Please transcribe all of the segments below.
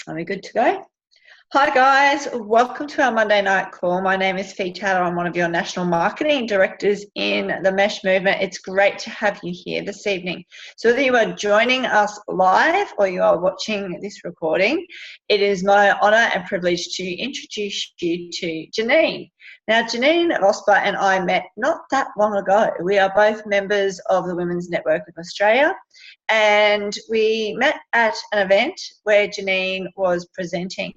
Are we good to go? Hi guys, welcome to our Monday night call. My name is Fee Taylor. I'm one of your national marketing directors in the Mesh movement. It's great to have you here this evening. So whether you are joining us live or you are watching this recording, it is my honour and privilege to introduce you to Janeen. Now, Janeen Vosper and I met not that long ago. We are both members of the Women's Network of Australia, and we met at an event where Janeen was presenting.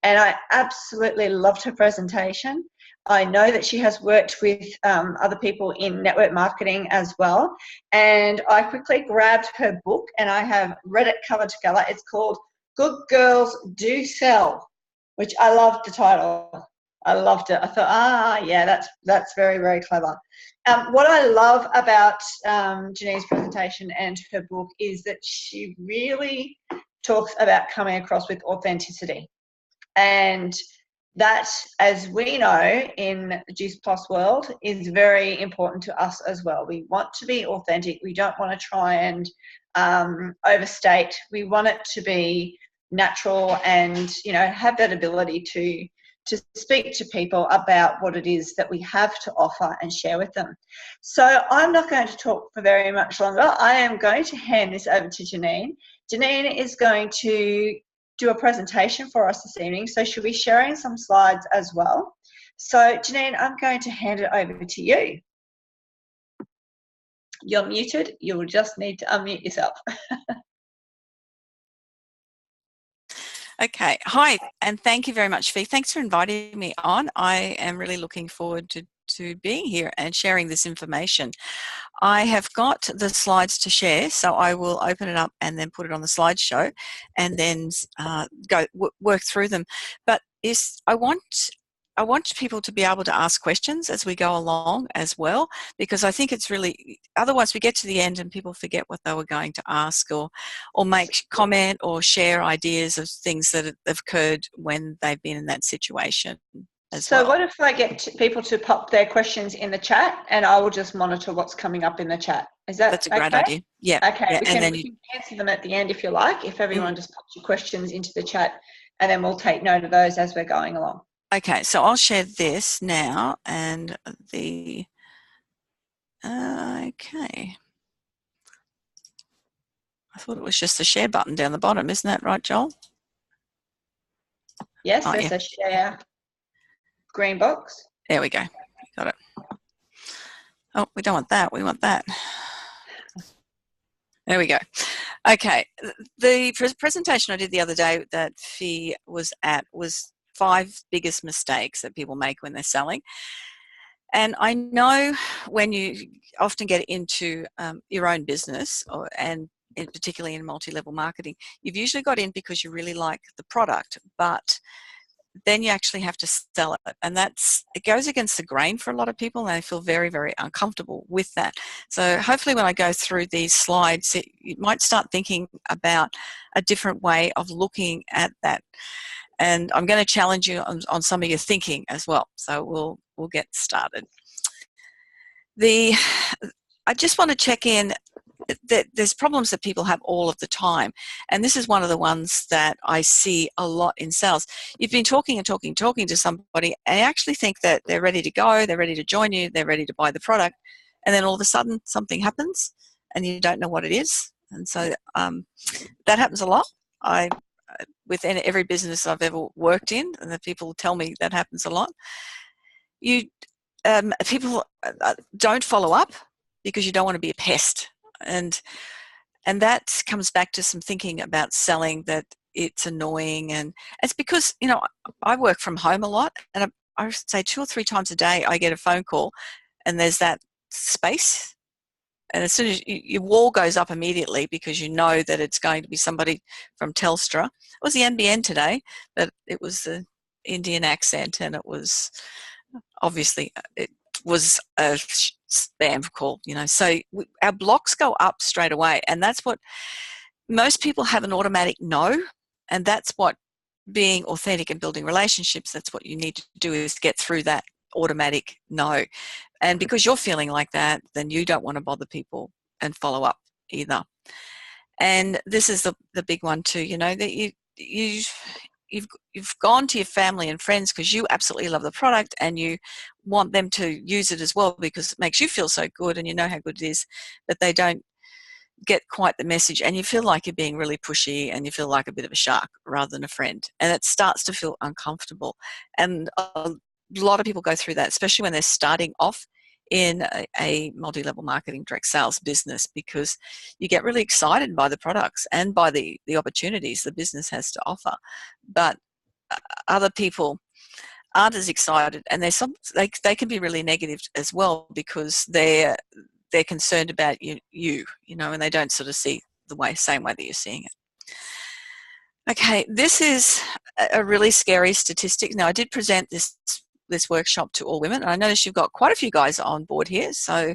And I absolutely loved her presentation. I know that she has worked with other people in network marketing as well. And I quickly grabbed her book and I have read it cover to cover. It's called Good Girls Do Sell, which I loved the title. I loved it. I thought, yeah, that's very, very clever. What I love about Janeen's presentation and her book is that she really talks about coming across with authenticity. And that, as we know in the Juice Plus world, is very important to us as well. We want to be authentic. We don't want to try and overstate. We want it to be natural and, you know, have that ability to speak to people about what it is that we have to offer and share with them. So I'm not going to talk for very much longer. I am going to hand this over to Janeen. Janeen is going to do a presentation for us this evening, so she'll be sharing some slides as well. So Janeen, I'm going to hand it over to you. You're muted. You'll just need to unmute yourself. Okay. Hi, and thank you very much, Fee. Thanks for inviting me on. I am really looking forward to being here and sharing this information. I have got the slides to share, so I will open it up and then put it on the slideshow and then work through them. But I want people to be able to ask questions as we go along as well, because I think it's really, otherwise we get to the end and people forget what they were going to ask or make comment or share ideas of things that have occurred when they've been in that situation. So what if I get people to pop their questions in the chat and I will just monitor what's coming up in the chat? That's a great idea. Yeah. Okay. Yeah. We can answer them at the end if you like, if everyone just pops your questions into the chat, and then we'll take note of those as we're going along. Okay, so I'll share this now and okay. I thought it was just the share button down the bottom. Isn't that right, Joel? Yes, there's a share green box. There we go. Got it. Oh, we don't want that. We want that. There we go. Okay. The presentation I did the other day that Fee was at was 5 biggest mistakes that people make when they're selling. And I know when you often get into your own business, and particularly in multi-level marketing, you've usually got in because you really like the product, but then you actually have to sell it. And it goes against the grain for a lot of people, and they feel very, very uncomfortable with that. So hopefully when I go through these slides, you might start thinking about a different way of looking at that. And I'm going to challenge you on some of your thinking as well. So we'll get started. I just want to check in that there's problems that people have all of the time. And this is one of the ones that I see a lot in sales. You've been talking and talking to somebody, and you actually think that they're ready to go, they're ready to join you, they're ready to buy the product. And then all of a sudden something happens and you don't know what it is. And so that happens a lot. Within every business I've ever worked in, and the people tell me that happens a lot. People don't follow up because you don't want to be a pest, and that comes back to some thinking about selling, that it's annoying, and it's because, you know, I work from home a lot, and I would say 2 or 3 times a day I get a phone call, and there's that space. And as soon as your wall goes up immediately because you know that it's going to be somebody from Telstra. It was the NBN today, but it was the Indian accent, and it was obviously it was a spam call, you know. So our blocks go up straight away, and that's what most people have, an automatic no, and that's what being authentic and building relationships, that's what you need to do, is get through that automatic no. And because you're feeling like that, then you don't want to bother people and follow up either. And this is the big one too, you know, that you've gone to your family and friends because you absolutely love the product and you want them to use it as well because it makes you feel so good and you know how good it is, but they don't get quite the message, and you feel like you're being really pushy and you feel like a bit of a shark rather than a friend, and it starts to feel uncomfortable. And a lot of people go through that, especially when they're starting off in a multi-level marketing direct sales business, because you get really excited by the products and by the opportunities the business has to offer, but other people aren't as excited, and they can be really negative as well because they're concerned about you know, and they don't sort of see the same way that you're seeing it. Okay, this is a really scary statistic. Now, I did present this workshop to all women, and I noticed you've got quite a few guys on board here, so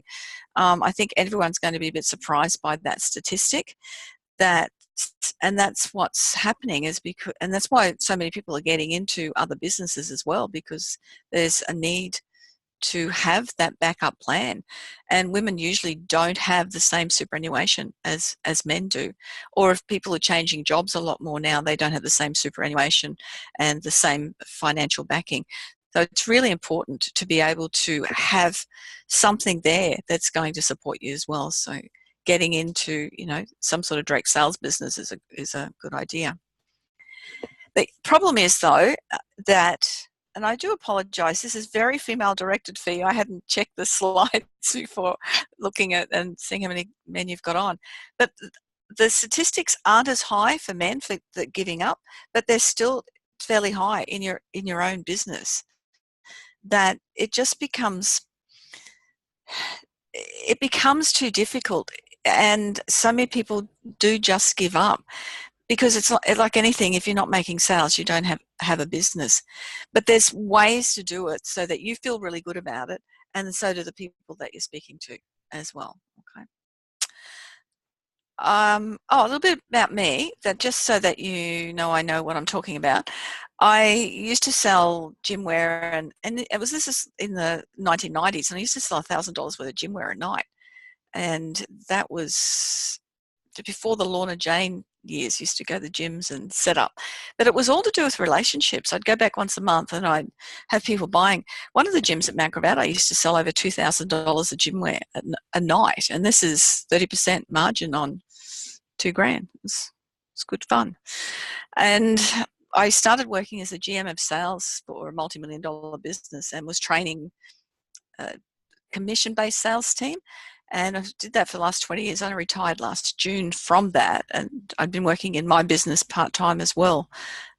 I think everyone's going to be a bit surprised by that statistic. And that's what's happening, and that's why so many people are getting into other businesses as well, because there's a need to have that backup plan, and women usually don't have the same superannuation as men do, or if people are changing jobs a lot more now, they don't have the same superannuation and the same financial backing. So it's really important to be able to have something there that's going to support you as well. So getting into, you know, some sort of direct sales business is a good idea. The problem is, though, that, and I do apologise, this is very female-directed for you. I hadn't checked the slides before looking at and seeing how many men you've got on. But the statistics aren't as high for men for the giving up, but they're still fairly high in your own business. That it just becomes too difficult, and so many people do just give up. Because it's not like anything, if you're not making sales, you don't have a business. But there's ways to do it so that you feel really good about it, and so do the people that you're speaking to as well. Okay. A little bit about me, that just so that you know I know what I'm talking about. I used to sell gym wear, and this is in the 1990s, and I used to sell $1,000 worth of gym wear a night, and that was before the Lorna Jane years. Used to go to the gyms and set up, but it was all to do with relationships. I'd go back once a month and I'd have people buying. One of the gyms at Mount Gravatt, I used to sell over $2,000 of gym wear a night, and this is 30% margin on $2,000. It's good fun. And I started working as a GM of sales for a multi-million-dollar business and was training a commission-based sales team. And I did that for the last 20 years. I retired last June from that. And I've been working in my business part-time as well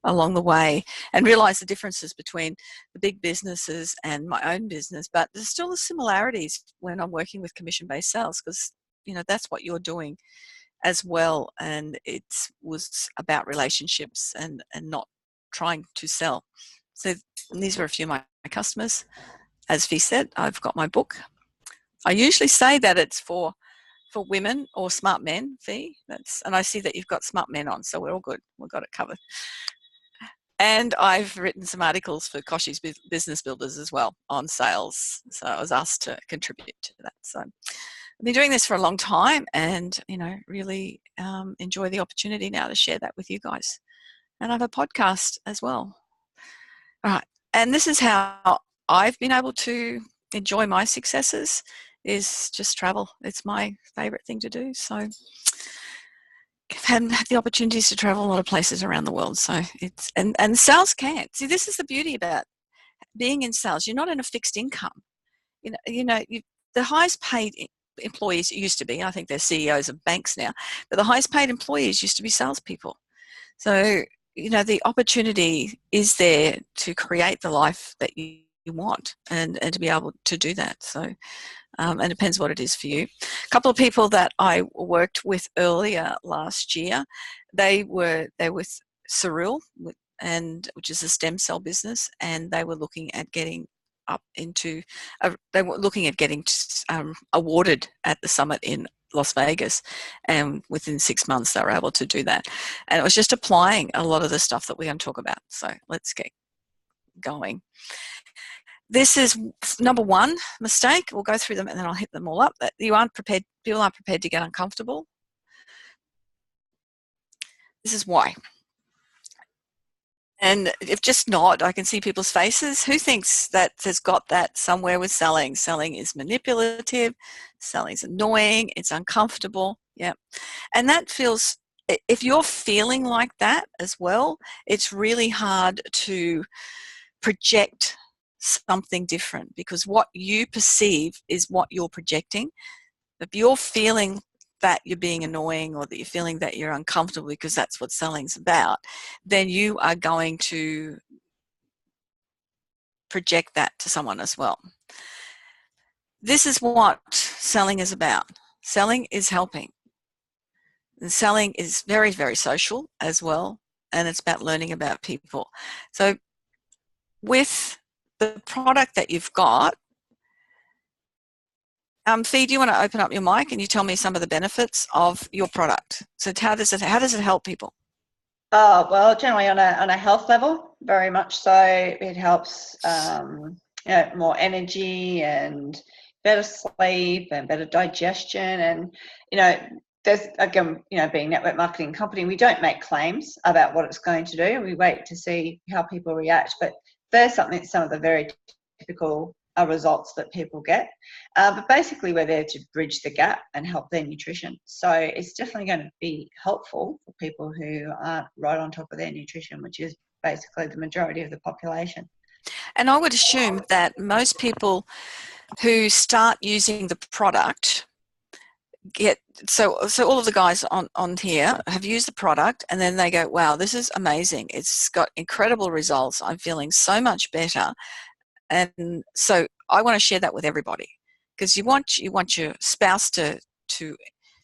along the way, and realised the differences between the big businesses and my own business. But there's still the similarities when I'm working with commission-based sales, because, you know, that's what you're doing as well. And it was about relationships and not trying to sell. So these were a few of my customers. As Fee said, I've got my book. I usually say that it's for women or smart men, Fee. And I see that you've got smart men on, so we're all good. We've got it covered. And I've written some articles for Koshi's Business Builders as well on sales. So I was asked to contribute to that. So I've been doing this for a long time, and, you know, really enjoy the opportunity now to share that with you guys. And I have a podcast as well. All right. And this is how I've been able to enjoy my successes, is just travel. It's my favorite thing to do. So I've had the opportunities to travel a lot of places around the world. So it's, and sales can't. See, this is the beauty about being in sales. You're not in a fixed income. The highest paid employees used to be, I think they're CEOs of banks now, but the highest paid employees used to be salespeople. So, you know, the opportunity is there to create the life that you want, and to be able to do that. So, and it depends what it is for you. A couple of people that I worked with earlier last year, they were with Surreal, which is a stem cell business, and they were looking at getting up into, they were looking at getting awarded at the summit in Las Vegas, and within 6 months they were able to do that. And it was just applying a lot of the stuff that we're going to talk about. So let's get going. This is number one mistake. We'll go through them and then I'll hit them all up. That people aren't prepared to get uncomfortable. This is why. And if just not, I can see people's faces. Who thinks that has got that somewhere with selling? Selling is manipulative, selling is annoying, it's uncomfortable. Yeah. And that feels, if you're feeling like that as well, it's really hard to project something different, because what you perceive is what you're projecting. If you're feeling that you're being annoying, or that you're feeling that you're uncomfortable because that's what selling's about, then you are going to project that to someone as well. This is what selling is about. Selling is helping. And selling is very, very social as well, and it's about learning about people. So with the product that you've got, Fee, do you want to open up your mic and you tell me some of the benefits of your product? So how does it help people? Well, generally on a health level, very much so. It helps more energy and better sleep and better digestion. And there's, again, being a network marketing company, we don't make claims about what it's going to do. We wait to see how people react. But there's some of the very typical results that people get. But basically, we're there to bridge the gap and help their nutrition. So it's definitely going to be helpful for people who aren't right on top of their nutrition, which is basically the majority of the population. And I would assume that most people who start using the product get, so all of the guys on here have used the product, and then they go, wow, this is amazing. It's got incredible results. I'm feeling so much better. And so I want to share that with everybody, because you want your spouse to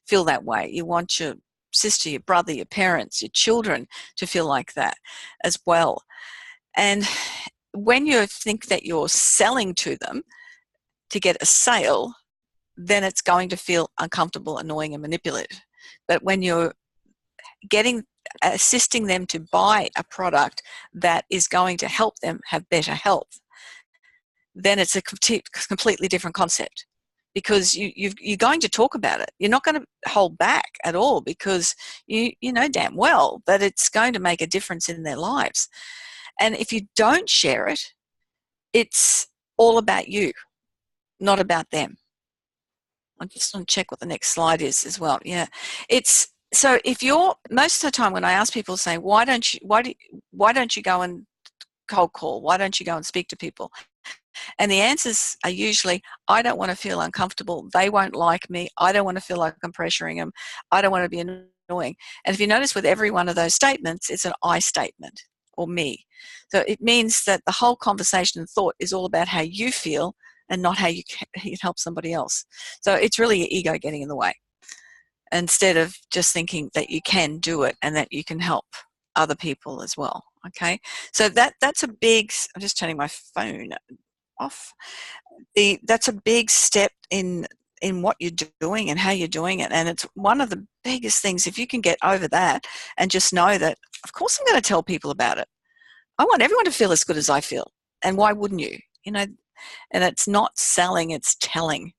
feel that way. You want your sister, your brother, your parents, your children to feel like that as well. And when you think that you're selling to them to get a sale, then it's going to feel uncomfortable, annoying, and manipulative. But when you're assisting them to buy a product that is going to help them have better health, then it's a completely different concept, because you're going to talk about it. You're not going to hold back at all, because you know damn well that it's going to make a difference in their lives. And if you don't share it, it's all about you, not about them. I just want to check what the next slide is as well. Yeah, it's so if you're, most of the time when I ask people, say, why don't you go and cold call? Why don't you go and speak to people? And the answers are usually, I don't want to feel uncomfortable. They won't like me. I don't want to feel like I'm pressuring them. I don't want to be annoying. And if you notice with every one of those statements, it's an I statement, or me. So it means that the whole conversation and thought is all about how you feel and not how you can help somebody else. So it's really your ego getting in the way, instead of just thinking that you can do it and that you can help other people as well. Okay, so that's a big, I'm just turning my phone off. That's a big step in what you're doing and how you're doing it, and it's one of the biggest things. If you can get over that and just know that, of course I'm going to tell people about it. I want everyone to feel as good as I feel, and why wouldn't you? And it's not selling, it's telling.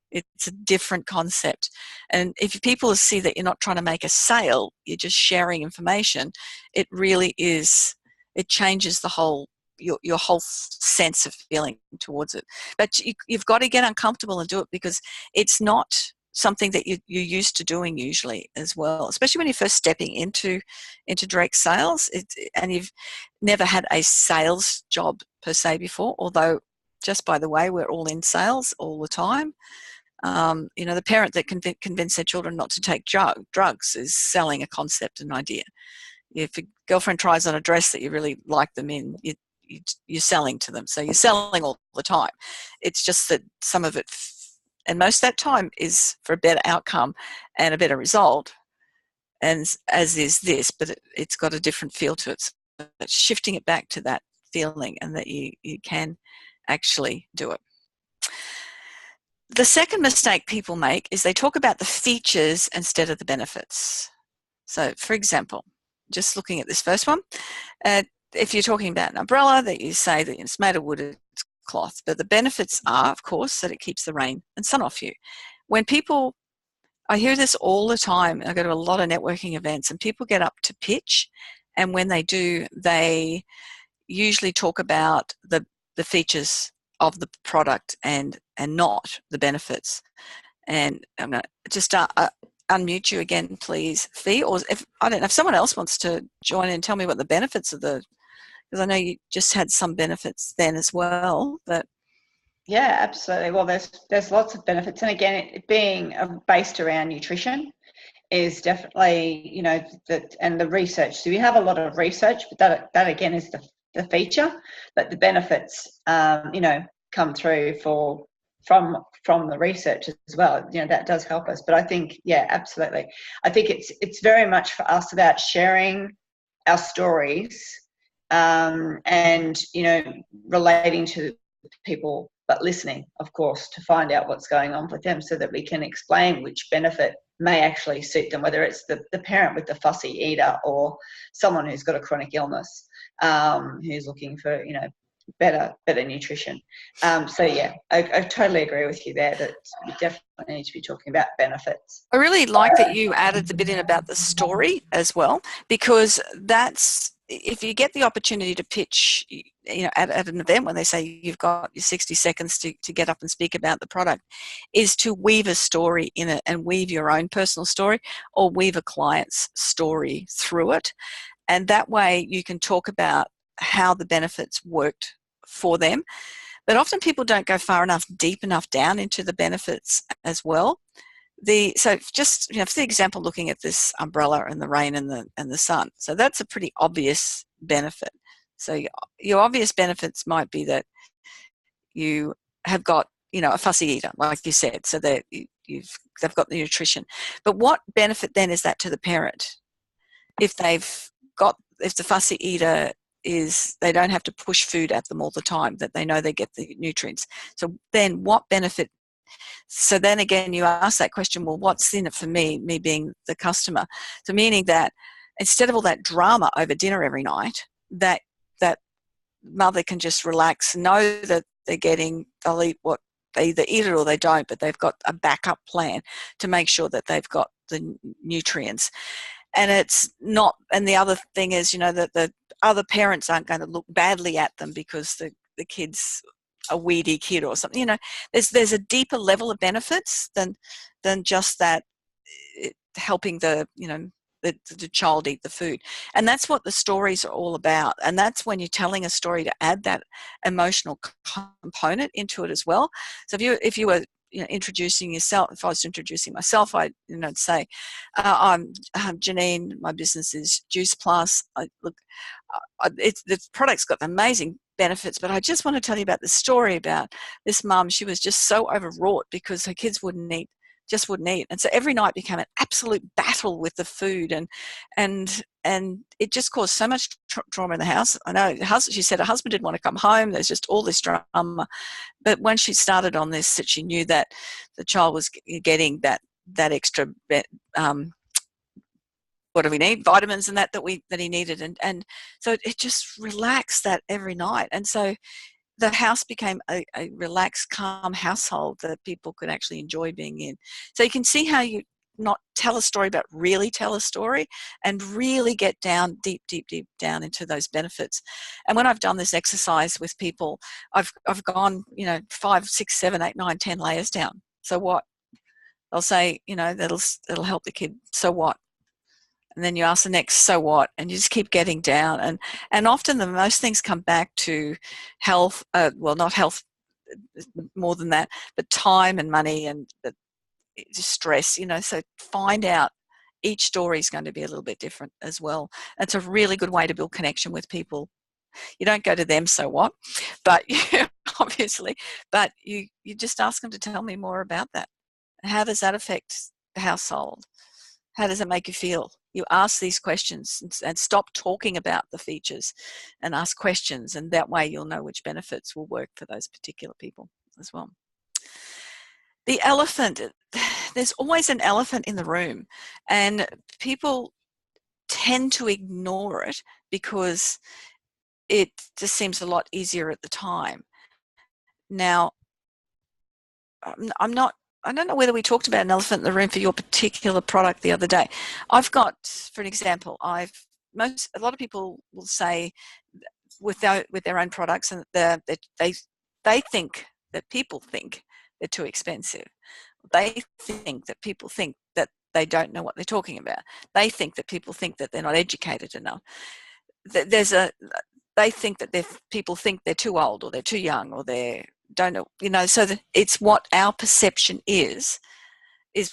It's a different concept. And if people see that you're not trying to make a sale, you're just sharing information, it really is, it changes the whole, your whole sense of feeling towards it. But you've got to get uncomfortable and do it, because it's not something that you're used to doing usually as well, especially when you're first stepping into direct sales, and you've never had a sales job per se before, although just by the way, we're all in sales all the time. The parent that convinced their children not to take drugs is selling a concept, an idea. If a girlfriend tries on a dress that you really like them in, you're selling to them. So you're selling all the time. It's just that some of it, and most of that time, is for a better outcome and a better result, and as is this, but it's got a different feel to it. So it's shifting it back to that feeling, and that you can actually do it. The second mistake people make is they talk about the features instead of the benefits. So, for example, just looking at this first one, if you're talking about an umbrella, that you say that it's made of wood, it's cloth, but the benefits are, of course, that it keeps the rain and sun off you. When people, I hear this all the time, I go to a lot of networking events, and people get up to pitch And when they do, they usually talk about the features of the product and not the benefits. And I'm going to just unmute you again, please, Fee. Or if I don't know if someone else wants to join in and tell me what the benefits of the, because I know you just had some benefits then as well. But yeah, absolutely. Well, there's lots of benefits, and again, it being based around nutrition is definitely, you know, that, and the research. So we have a lot of research, but that again is the feature, but the benefits, you know, come through from the research as well. You know, that does help us. But I think, yeah, absolutely. I think it's very much for us about sharing our stories, and, you know, relating to people, but listening, of course, to find out what's going on with them so that we can explain which benefit may actually suit them, whether it's the parent with the fussy eater or someone who's got a chronic illness, who's looking for, you know, better nutrition. So yeah, I totally agree with you there that we definitely need to be talking about benefits. I really like that you added the bit in about the story as well, because that's, if you get the opportunity to pitch, you know, at an event when they say you've got your 60 seconds to get up and speak about the product, is to weave a story in it and weave your own personal story or weave a client's story through it. And that way you can talk about how the benefits worked for them. But often people don't go far enough, deep enough down into the benefits as well. So just, you know, for the example, looking at this umbrella and the rain and the sun. So that's a pretty obvious benefit. So your obvious benefits might be that you have got, you know, a fussy eater, like you said, so that they've got the nutrition. But what benefit then is that to the parent? If the fussy eater is, they don't have to push food at them all the time, that they know they get the nutrients. So then what benefit? So then again, you ask that question, well, what's in it for me being the customer? So meaning that instead of all that drama over dinner every night, that mother can just relax, know that they'll eat what they either eat it or they don't, but they've got a backup plan to make sure that they've got the nutrients. And it's not, and the other thing is, you know, that the other parents aren't going to look badly at them because the kid's a weedy kid or something. You know, there's a deeper level of benefits than just that helping the child eat the food. And that's what the stories are all about. And that's when you're telling a story, to add that emotional component into it as well. So if you were, you know, introducing yourself, if I was introducing myself, I'd, you know, say, I'm Janeen, my business is Juice Plus. The product's got amazing benefits, but I just want to tell you about the story about this mum. She was just so overwrought because her kids wouldn't eat. And so every night became an absolute battle with the food, and it just caused so much trauma in the house. I know she said her husband didn't want to come home. There's just all this drama. But when she started on this, that she knew that the child was getting that extra what do we need? Vitamins and that he needed, and so it just relaxed that every night. And so the house became a relaxed, calm household that people could actually enjoy being in. So you can see how you not tell a story, but really tell a story and really get down deep down into those benefits. And when I've done this exercise with people, I've gone, you know, 5, 6, 7, 8, 9, 10 layers down. So what? I'll say, you know, that'll help the kid. So what? And then you ask the next, so what? And you just keep getting down. And often the most things come back to health, well, not health, more than that, but time and money and stress, you know. So find out, each story is going to be a little bit different as well. It's a really good way to build connection with people. You don't go to them, so what? But obviously, but you just ask them to tell me more about that. How does that affect the household? How does it make you feel? You ask these questions and stop talking about the features and ask questions, and that way you'll know which benefits will work for those particular people as well. The elephant, there's always an elephant in the room, and people tend to ignore it because it just seems a lot easier at the time. Now, I don't know whether we talked about an elephant in the room for your particular product the other day. I've got, for an example, I've a lot of people will say with their own products, and they think that people think they're too expensive. They think that people think that they don't know what they're talking about. They think that people think that they're not educated enough. They think that people think they're too old, or they're too young, or they don't know, so that it's what our perception is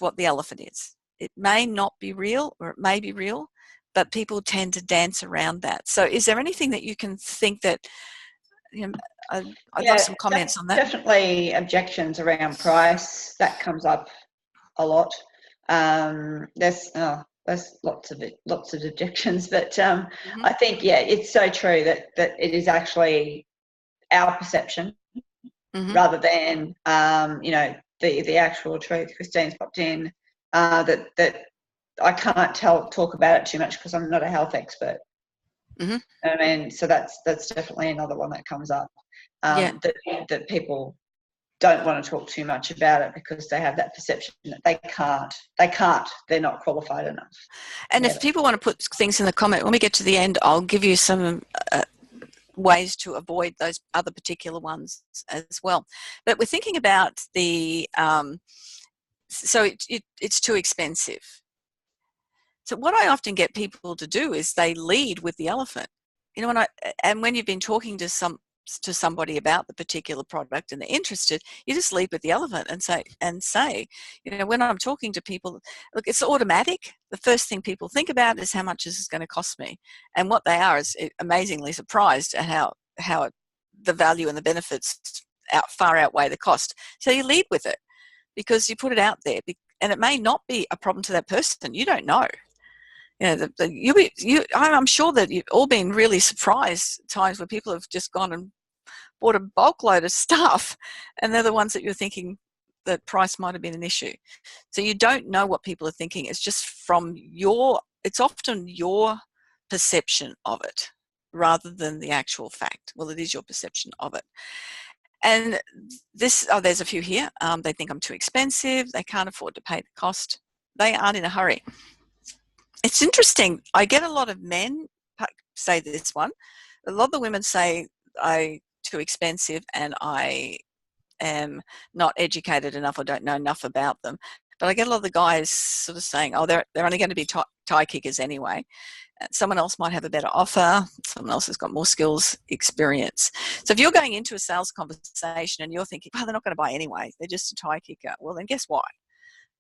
what the elephant is. It may not be real, or it may be real, but people tend to dance around that. So is there anything that you can think that, I'd love some comments on that. Definitely objections around price. That comes up a lot. There's lots of objections, but I think, it's so true that it is actually our perception rather than the actual truth. Christine's popped in that I can't talk about it too much because I'm not a health expert. I mean, so that's definitely another one that comes up. That people don't want to talk too much about it because they have that perception that they're not qualified enough. And if people want to put things in the comment, when we get to the end, I'll give you some ways to avoid those other particular ones as well. But we're thinking about the so it's too expensive. So what I often get people to do is they lead with the elephant. When you've been talking to somebody about the particular product and they're interested, you just lead with the elephant and say, when I'm talking to people, look, it's automatic. The first thing people think about is how much is this going to cost me, and what they are is amazingly surprised at how the value and the benefits far outweigh the cost. So you lead with it because you put it out there, and it may not be a problem to that person. You don't know. I'm sure that you've all been really surprised at times where people have just gone and bought a bulk load of stuff, and they're the ones that you're thinking that price might have been an issue. So you don't know what people are thinking. It's just it's often your perception of it rather than the actual fact. Well, it is your perception of it. And there's a few here. They think I'm too expensive. They can't afford to pay the cost. They aren't in a hurry. It's interesting. I get a lot of men say this one. A lot of the women say I'm too expensive and I am not educated enough or don't know enough about them. But I get a lot of the guys sort of saying, oh, they're only going to be tie kickers anyway. Someone else might have a better offer. Someone else has got more skills, experience. So if you're going into a sales conversation and you're thinking, oh, they're not going to buy anyway, they're just a tie kicker. Well, then guess what?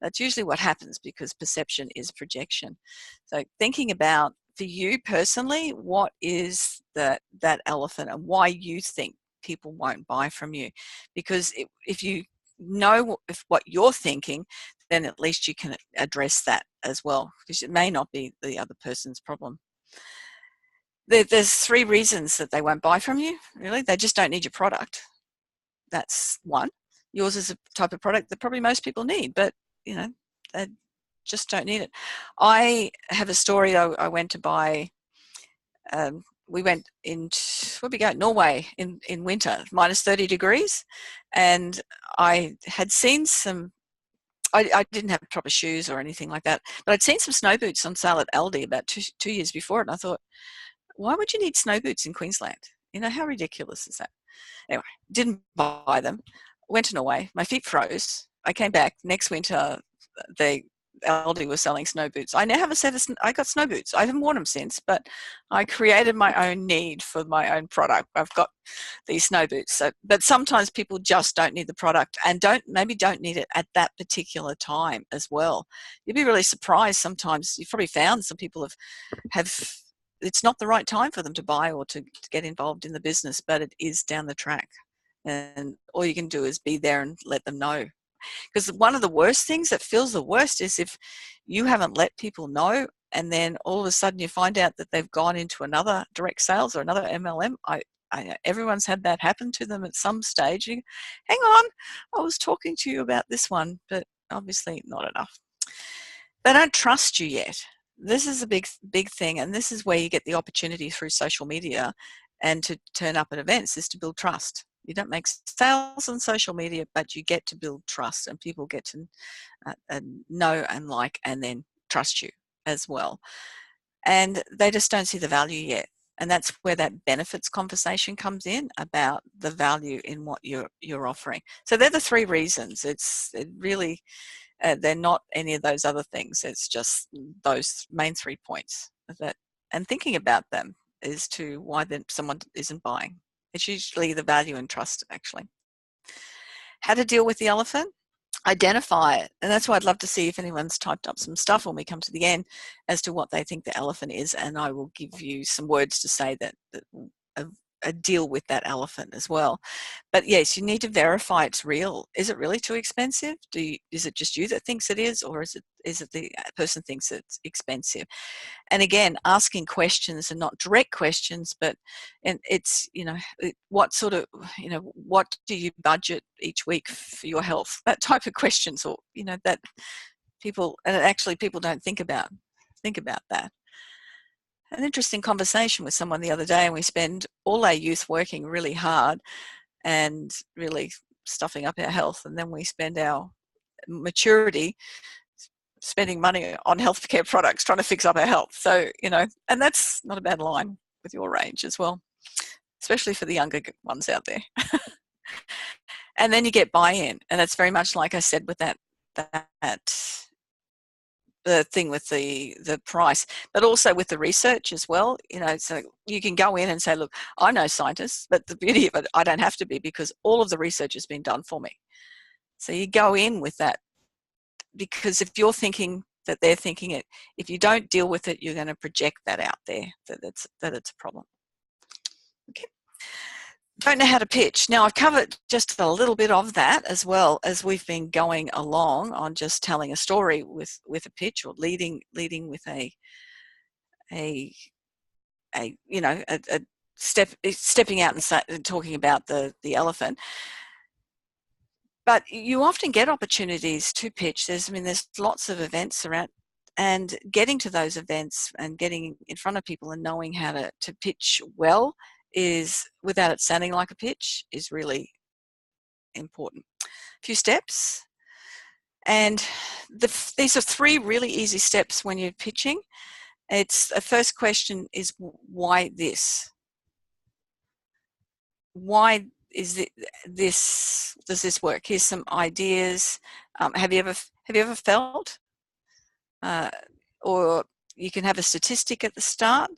That's usually what happens because perception is projection. So thinking about, for you personally, what is that elephant and why you think people won't buy from you? Because if you know what you're thinking, then at least you can address that as well, because it may not be the other person's problem. There's 3 reasons that they won't buy from you, really. They just don't need your product. That's one. Yours is a type of product that probably most people need, but they just don't need it. I have a story. I went to buy, we went where we go? Norway in winter, minus 30 degrees. And I had seen I didn't have proper shoes or anything like that, but I'd seen some snow boots on sale at Aldi about two years before. And I thought, why would you need snow boots in Queensland? How ridiculous is that? Anyway, didn't buy them. Went to Norway. My feet froze. I came back next winter. Aldi was selling snow boots. I now have a set of. I got snow boots. I haven't worn them since, but I created my own need for my own product. I've got these snow boots. So, but sometimes people just don't need the product and maybe don't need it at that particular time as well. You'd be really surprised sometimes. You've probably found some people have it's not the right time for them to buy or to get involved in the business, but it is down the track. And all you can do is be there and let them know. Because one of the worst things that feels the worst is if you haven't let people know and then all of a sudden you find out that they've gone into another direct sales or another MLM. Everyone's had that happen to them at some stage. Hang on, I was talking to you about this one, but obviously not enough. They don't trust you yet. This is a big thing, and this is where you get the opportunity through social media and to turn up at events, is to build trust. You don't make sales on social media, but you get to build trust, and people get to know and like and then trust you as well. and they just don't see the value yet. And that's where that benefits conversation comes in, about the value in what you're offering. So they're the three reasons. It really, they're not any of those other things. It's just those main 3 points that, and thinking about them as to why then someone isn't buying. It's usually the value and trust, actually. How to deal with the elephant? Identify it. And that's why I'd love to see if anyone's typed up some stuff when we come to the end as to what they think the elephant is, and I will give you some words to say that deal with that elephant as well. But yes, you need to verify it's real. Is it really too expensive? Is it just you that thinks it is, or is it the person thinks it's expensive? And again, asking questions, and not direct questions, but, and it's, what sort of, what do you budget each week for your health? That type of questions, or, that people, and actually people don't think about that. An interesting conversation with someone the other day, and we spend all our youth working really hard and really stuffing up our health, and then we spend our maturity spending money on healthcare products trying to fix up our health. So, and that's not a bad line with your range as well, especially for the younger ones out there. And then you get buy-in, and that's very much like I said with that the thing with the price, but also with the research as well. So you can go in and say, look, I know scientists, but the beauty of it, I don't have to be, because all of the research has been done for me. So you go in with that, because if you're thinking that they're thinking it, if you don't deal with it, you're going to project that out there, that it's a problem. Okay. Don't know how to pitch. Now, I've covered just a little bit of that as well as we've been going along on just telling a story with a pitch, or leading with stepping out and talking about the elephant. But you often get opportunities to pitch. There's lots of events around, and getting to those events and getting in front of people and knowing how to pitch well is, without it sounding like a pitch, is really important. A few steps. And these are 3 really easy steps when you're pitching. It's the first question is, why this? Why is this? Does this work? Here's some ideas. Have you ever felt? Or you can have a statistic at the start,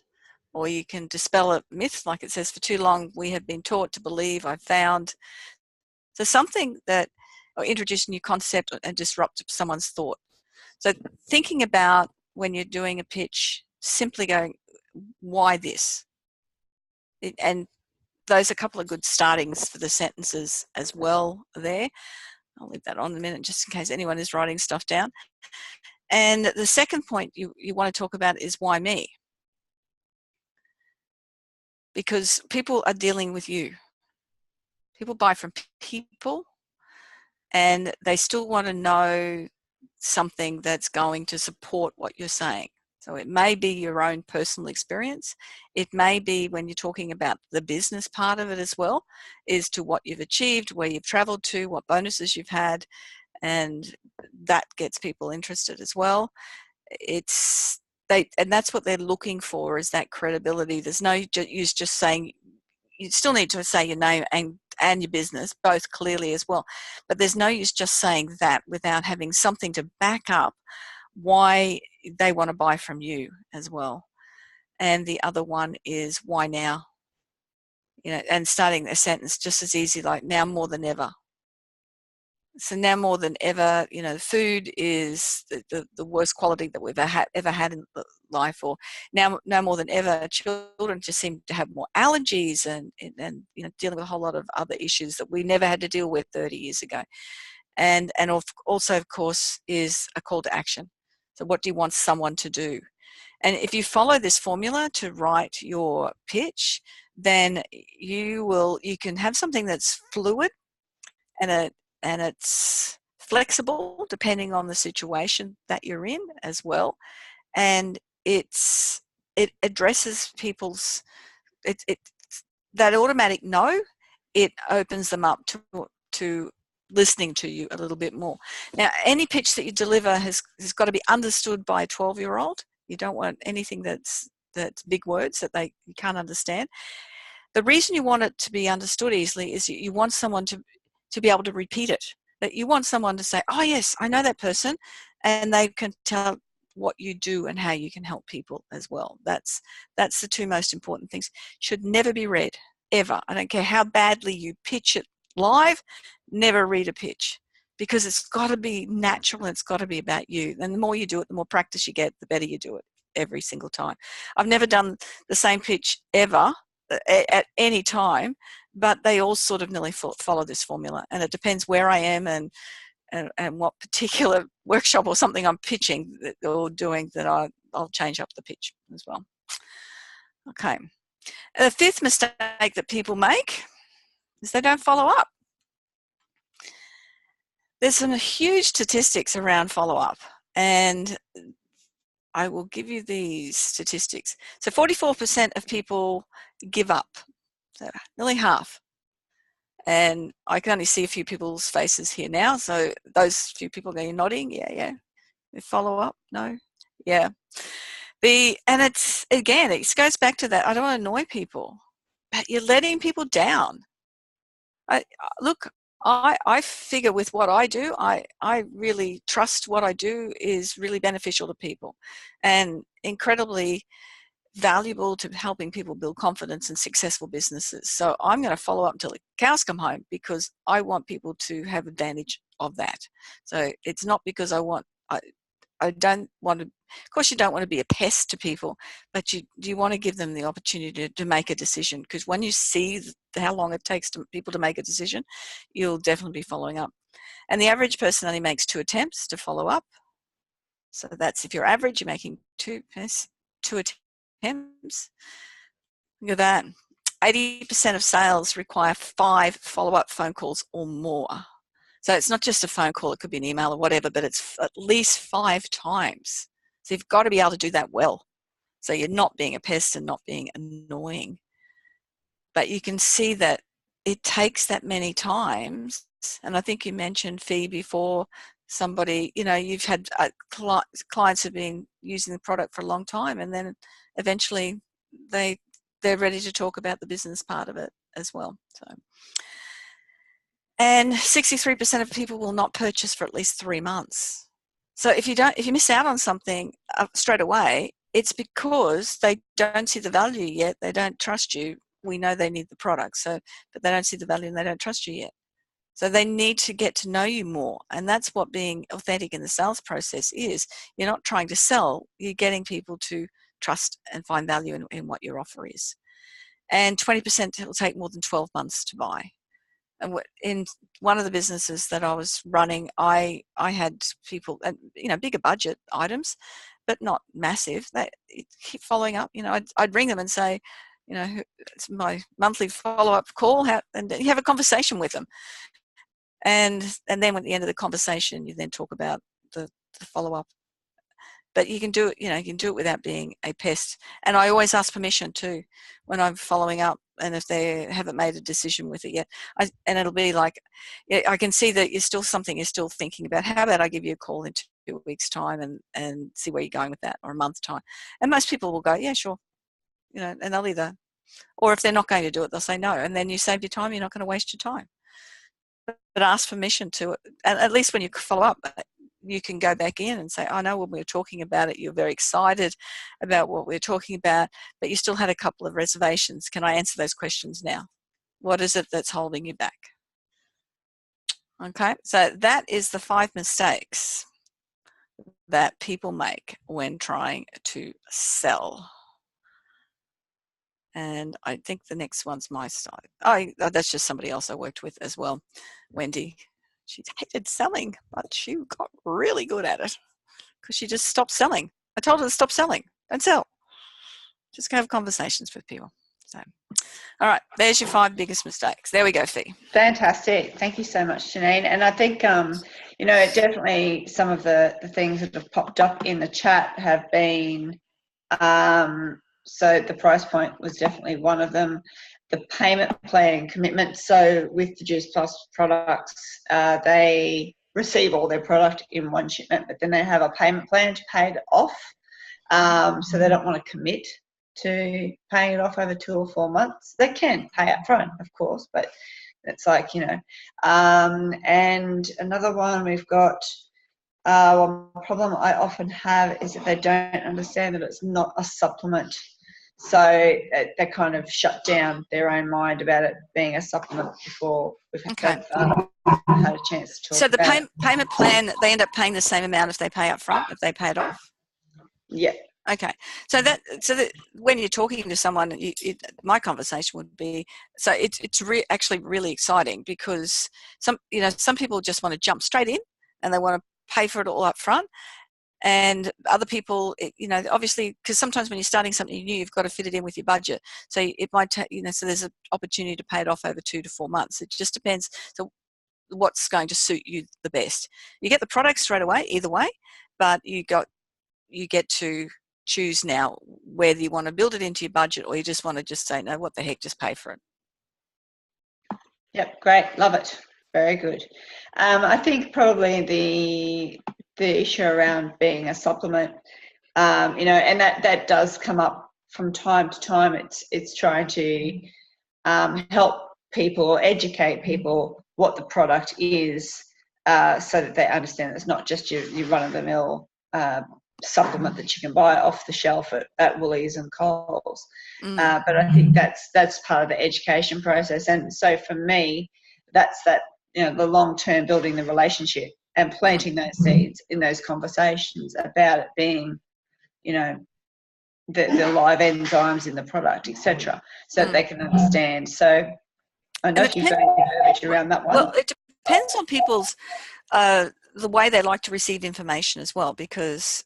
or you can dispel a myth, like it says, for too long we have been taught to believe, I've found. So something that, or introduce a new concept and disrupt someone's thought. So thinking about, when you're doing a pitch, simply going, why this? And those are a couple of good startings for the sentences as well there. I'll leave that on a minute just in case anyone is writing stuff down. And the second point you want to talk about is, why me? Because people are dealing with you. People buy from people, and they still want to know something that's going to support what you're saying. So it may be your own personal experience. It may be, when you're talking about the business part of it as well, is to what you've achieved, where you've traveled to, what bonuses you've had, and that gets people interested as well. And that's what they're looking for, is that credibility. There's no use just saying, you still need to say your name and your business both clearly as well, but there's no use just saying that without having something to back up why they want to buy from you as well. And the other one is, why now? And starting a sentence just as easy, like, now more than ever. So now more than ever, food is the worst quality that we've ever had in life. Or now more than ever, children just seem to have more allergies and dealing with a whole lot of other issues that we never had to deal with 30 years ago. And also, of course, is a call to action. So what do you want someone to do? And if you follow this formula to write your pitch, then you can have something that's fluid, and it's flexible depending on the situation that you're in as well. And it addresses people's, that automatic no, it opens them up to listening to you a little bit more. Now, any pitch that you deliver has got to be understood by a 12-year-old You don't want anything that's big words that you can't understand. The reason you want it to be understood easily is you want someone to be able to repeat it. That you want someone to say, oh yes, I know that person, and they can tell what you do and how you can help people as well. That's the two most important things. Should never be read, ever. I don't care how badly you pitch it live, never read a pitch, because it's got to be natural and it's got to be about you. And the more you do it, the more practice you get, the better you do it every single time. I've never done the same pitch ever at any time, but they all sort of nearly follow this formula, and it depends where I am and what particular workshop or something I'm pitching or doing that I'll change up the pitch as well. Okay. The fifth mistake that people make is they don't follow up. There's some huge statistics around follow-up, and I will give you these statistics. So 44% of people give up, so nearly half. And I can only see a few people's faces here now, so those few people are nodding, yeah. They follow up, no, yeah. And it's, again, it goes back to that, I don't want to annoy people, but you're letting people down. Look, I figure with what I do, I really trust what I do is really beneficial to people and incredibly valuable to helping people build confidence in successful businesses. So I'm going to follow up until the cows come home, because I want people to have advantage of that. So it's not because I don't want to, of course you don't want to be a pest to people, but you want to give them the opportunity to make a decision, because when you see how long it takes people to make a decision, you'll definitely be following up. And the average person only makes 2 attempts to follow up. So that's, if you're average, you're making 2 attempts. Look at that. 80% of sales require 5 follow-up phone calls or more. So it's not just a phone call, it could be an email or whatever, but it's at least 5 times. So you've got to be able to do that well. So you're not being a pest and not being annoying. But you can see that it takes that many times. And I think you mentioned fee before. Somebody, you've had clients have been using the product for a long time, and then eventually they're ready to talk about the business part of it as well. So, and 63% of people will not purchase for at least 3 months. So if you miss out on something straight away, it's because they don't see the value yet. They don't trust you. We know they need the product, but they don't see the value and they don't trust you yet. So they need to get to know you more. And that's what being authentic in the sales process is. You're not trying to sell, you're getting people to trust and find value in what your offer is. And 20% will take more than 12 months to buy. And in one of the businesses that I was running, I had people, bigger budget items, but not massive. They keep following up. I'd ring them and say, it's my monthly follow-up call, and you have a conversation with them. And then at the end of the conversation, you then talk about the follow-up. But you can do it, you can do it without being a pest. And I always ask permission too when I'm following up, and if they haven't made a decision with it yet. And it'll be like, I can see that you're still thinking about. How about I give you a call in 2 weeks' time and see where you're going with that, or a month's time. And most people will go, yeah, sure. And they'll either, or if they're not going to do it, they'll say no. And then you save your time, you're not going to waste your time. But ask permission to it. And at least when you follow up, you can go back in and say, I know when we were talking about it, you're very excited about what we were talking about, but you still had a couple of reservations. Can I answer those questions now? What is it that's holding you back? Okay, so that is the 5 mistakes that people make when trying to sell. And I think the next one's my style. That's just somebody else I worked with as well, Wendy. She hated selling, but she got really good at it because she just stopped selling. I told her to stop selling. Don't sell. Just have conversations with people. So, all right, there's your 5 biggest mistakes. There we go, Fee. Fantastic. Thank you so much, Janeen. And I think, definitely some of the things that have popped up in the chat have been, so the price point was definitely one of them. The payment plan commitment. So with the Juice Plus products, they receive all their product in one shipment, but then they have a payment plan to pay it off. so they don't want to commit to paying it off over 2 or 4 months. They can pay up front, of course, but it's like, and another one we've got, one problem I often have is that they don't understand that it's not a supplement. So they kind of shut down their own mind about it being a supplement before we've had a chance to talk So the about it. payment plan, they end up paying the same amount if they pay up front, if they pay it off? Yeah. Okay. So that when you're talking to someone, my conversation would be, so it's actually really exciting, because some people just want to jump straight in and they want to pay for it all up front. And other people, obviously, because sometimes when you're starting something new, you've got to fit it in with your budget. So it might take, so there's an opportunity to pay it off over 2 to 4 months. It just depends. So what's going to suit you the best? You get the product straight away, either way, but you get to choose now whether you want to build it into your budget or you just want to just say, no, what the heck, just pay for it. Yep, great, love it, very good. I think probably the issue around being a supplement, and that does come up from time to time. It's trying to help people or educate people what the product is, so that they understand it's not just your run-of-the-mill supplement that you can buy off the shelf at Woolies and Coles. But I think that's part of the education process. And so for me, that's the long-term building the relationship and planting those seeds in those conversations about it being, the live enzymes in the product, etc., so that they can understand. So I know you've got verbiage around that one. Well, it depends on people's the way they like to receive information as well, because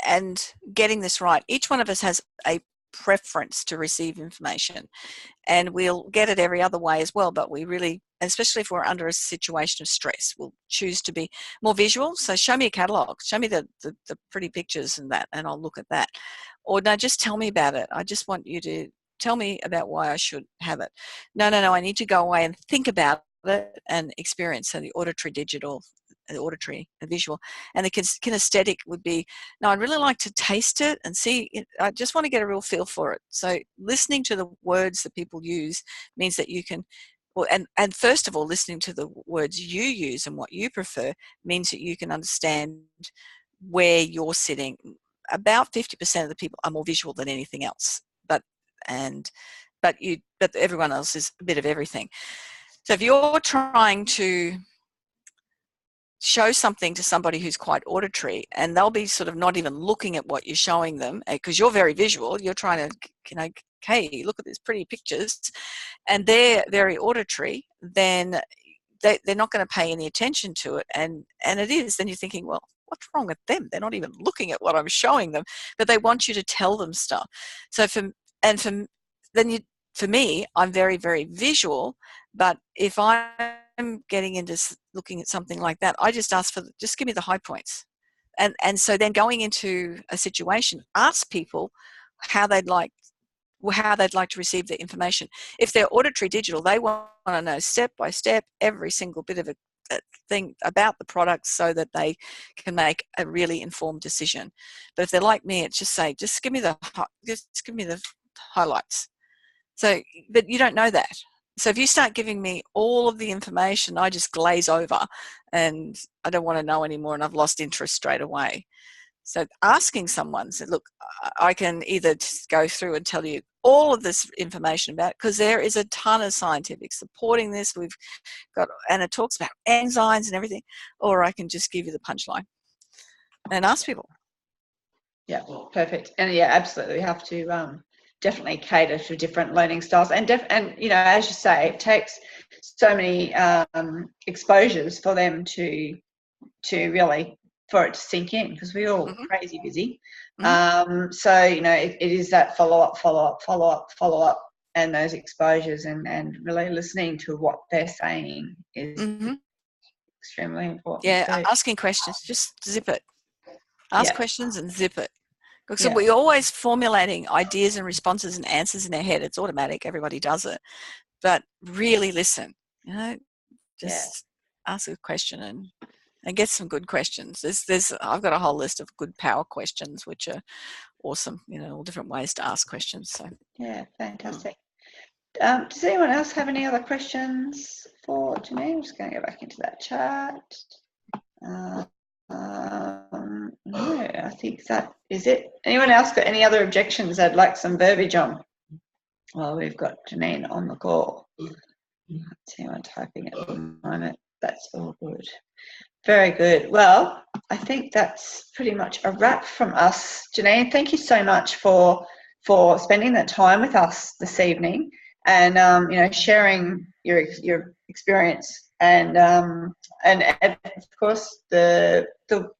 and getting this right, each one of us has a preference to receive information, and we'll get it every other way as well, but we really, especially if we're under a situation of stress, we'll choose to be more visual. So show me a catalogue, show me the pretty pictures and that, and I'll look at that. Or no, just tell me about it. I just want you to tell me about why I should have it. No, I need to go away and think about it and experience. So the auditory digital, the auditory and visual, and the kinesthetic would be, no, I'd really like to taste it and see it. I just want to get a real feel for it. So listening to the words that people use means that you can, well, and first of all, listening to the words you use and what you prefer means that you can understand where you're sitting. About 50% of the people are more visual than anything else, but everyone else is a bit of everything. So if you're trying to show something to somebody who's quite auditory, and they'll be sort of not even looking at what you're showing them because you're very visual, you're trying to, okay, look at these pretty pictures, and they're very auditory, then they're not going to pay any attention to it. And it is, then you're thinking, well, what's wrong with them? They're not even looking at what I'm showing them, but they want you to tell them stuff. So for me, I'm very, very visual, but if I'm getting into looking at something like that, I just ask for, just give me the high points. And so then going into a situation, ask people how they'd like to receive the information. If they're auditory digital, they want to know step by step every single bit of a thing about the product so that they can make a really informed decision. But if they're like me, it's just give me the highlights. So, but you don't know that. So if you start giving me all of the information, I just glaze over and I don't want to know anymore, and I've lost interest straight away. So asking someone, say, look, I can either go through and tell you all of this information about it, because there is a ton of scientific supporting this. We've got, and it talks about enzymes and everything, or I can just give you the punchline and ask people. Yeah, perfect. And yeah, absolutely, we have to definitely cater to different learning styles, and as you say, it takes so many exposures for them to really, for it to sink in, because we're all crazy busy. So it is that follow up, and those exposures, and really listening to what they're saying is extremely important. Yeah, so, asking questions, just zip it. Ask questions and zip it. Because we're always formulating ideas and responses and answers in our head. It's automatic. Everybody does it. But really listen. Just ask a question and and get some good questions. I've got a whole list of good power questions, which are awesome. All different ways to ask questions. So yeah, fantastic. Does anyone else have any other questions for Janeen? I'm just going to go back into that chat. No, I think that is it. Anyone else got any other objections they'd like some verbiage on? Well, we've got Janeen on the call. I can't see anyone typing at the moment. That's all good. Very good. Well, I think that's pretty much a wrap from us. Janeen, thank you so much for spending that time with us this evening and sharing your experience and of course do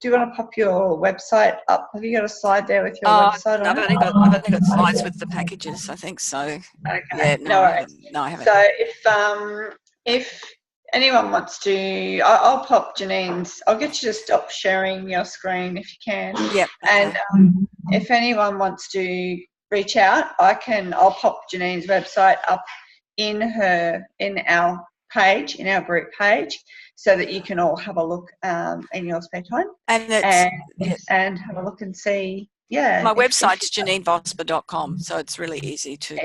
you want to pop your website up? Have you got a slide there with your website on I've only got slides with the packages, I think so. Okay. Yeah, no worries. I haven't. So if anyone wants to, I'll pop Janeen's. I'll get you to stop sharing your screen if you can. Yep. Okay. And if anyone wants to reach out, I'll pop Janeen's website up in our page, in our group page, so that you can all have a look in your spare time and have a look and see. Yeah. My website's janeenvosper.com, so it's really easy to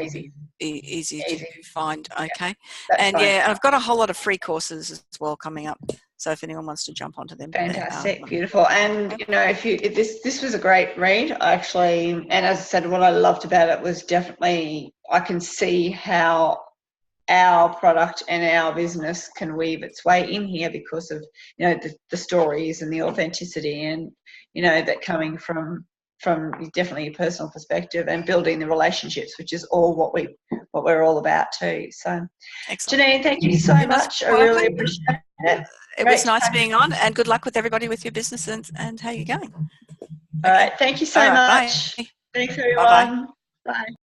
find. Okay. That's fine. Yeah, and I've got a whole lot of free courses as well coming up. So if anyone wants to jump onto them, fantastic, beautiful. And if this was a great read, actually. And as I said, what I loved about it was definitely I can see how our product and our business can weave its way in here because of the stories and the authenticity and that coming from definitely a personal perspective and building the relationships, which is all what we're all about too. So excellent. Janeen, thank you so much. I really appreciate it. It was nice being on, and good luck with everybody with your business and how you're going. All right, thank you so much. Bye. Thanks everyone. Bye. Bye.